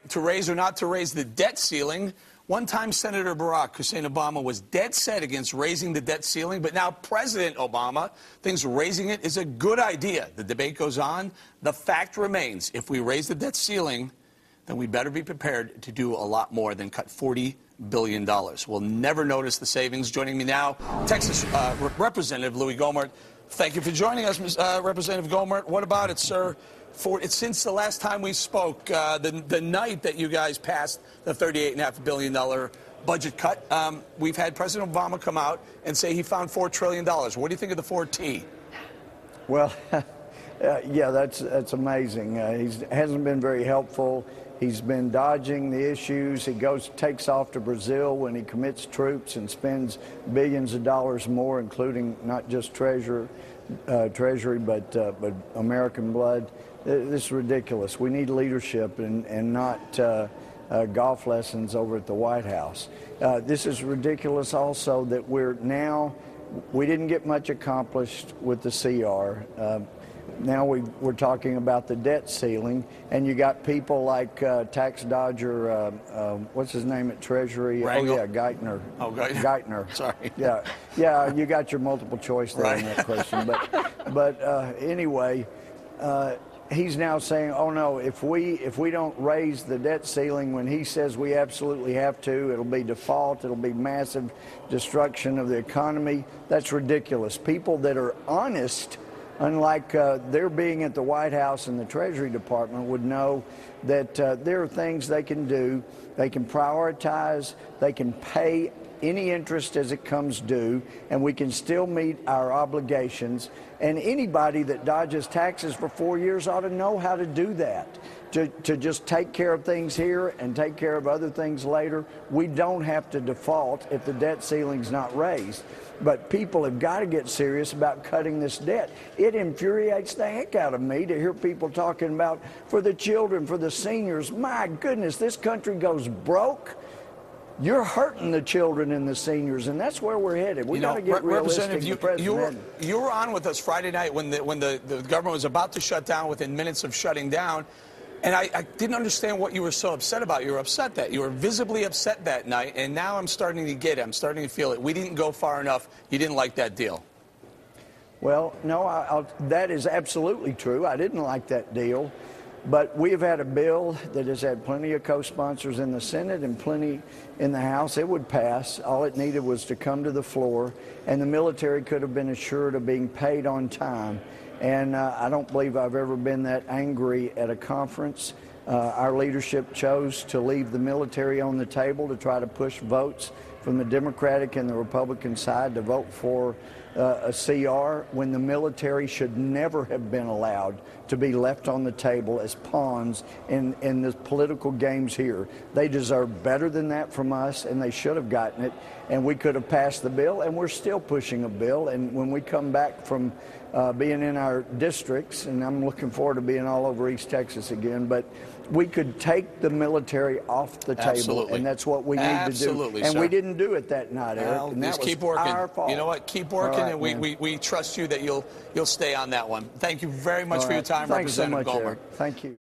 to raise or not to raise the debt ceiling. One-time Senator Barack Hussein Obama was dead set against raising the debt ceiling, but now President Obama thinks raising it is a good idea. The debate goes on. The fact remains, if we raise the debt ceiling, then we better be prepared to do a lot more than cut $40 billion. We'll never notice the savings. Joining me now, Texas Representative Louis Gohmert. Thank you for joining us, Representative Gohmert. What about it, sir? It's since the last time we spoke, the night that you guys passed the $38.5 billion budget cut, we've had President Obama come out and say he found $4 trillion. What do you think of the 4T? Well, yeah, that's amazing. He hasn't been very helpful. He's been dodging the issues. He takes off to Brazil when he commits troops and spends billions of dollars more, including not just Treasury, but American blood. This is ridiculous. We need leadership and not golf lessons over at the White House. This is ridiculous also that we didn't get much accomplished with the CR. Now we're talking about the debt ceiling, and you got people like tax dodger, what's his name at Treasury? Rangel? Oh, yeah, Geithner. Oh, Geithner. Sorry. Yeah, you got your multiple choice there in that question. But anyway, he's now saying, oh, no, if we don't raise the debt ceiling when he says we absolutely have to, it'll be default, it'll be massive destruction of the economy. That's ridiculous. People that are honest, unlike their being at the White House and the Treasury Department, would know that there are things they can do. They can prioritize, they can pay any interest as it comes due, and we can still meet our obligations. And anybody that dodges taxes for 4 years ought to know how to do that, to just take care of things here and take care of other things later. We don't have to default if the debt ceiling's not raised. But people have got to get serious about cutting this debt. It infuriates the heck out of me to hear people talking about for the children, for the seniors. My goodness, this country goes broke. You're hurting the children and the seniors, and that's where we're headed. We got to get realistic. You were on with us Friday night when the government was about to shut down, within minutes of shutting down, and I didn't understand what you were so upset about. You were upset that you were visibly upset that night, and now I'm starting to get it. I'm starting to feel it. We didn't go far enough. You didn't like that deal. Well, no, that is absolutely true. I didn't like that deal. But we've had a bill that has had plenty of co-sponsors in the Senate and plenty in the House. It would pass. All it needed was to come to the floor, and the military could have been assured of being paid on time. And I don't believe I've ever been that angry at a conference. Our leadership chose to leave the military on the table to try to push votes from the Democratic and the Republican side to vote for a CR, when the military should never have been allowed to be left on the table as pawns in the political games here. They deserve better than that from us, and they should have gotten it. And we could have passed the bill, and we're still pushing a bill. And when we come back from being in our districts, and I'm looking forward to being all over East Texas again, but we could take the military off the table. Absolutely. And that's what we need to do. And sir. We didn't do it that night, Eric. Well, and that was keep working. Our fault. You know what? Keep working, right, and we trust you that you'll stay on that one. Thank you very much for your time, Thanks Representative so much, Gohmert. Eric. Thank you.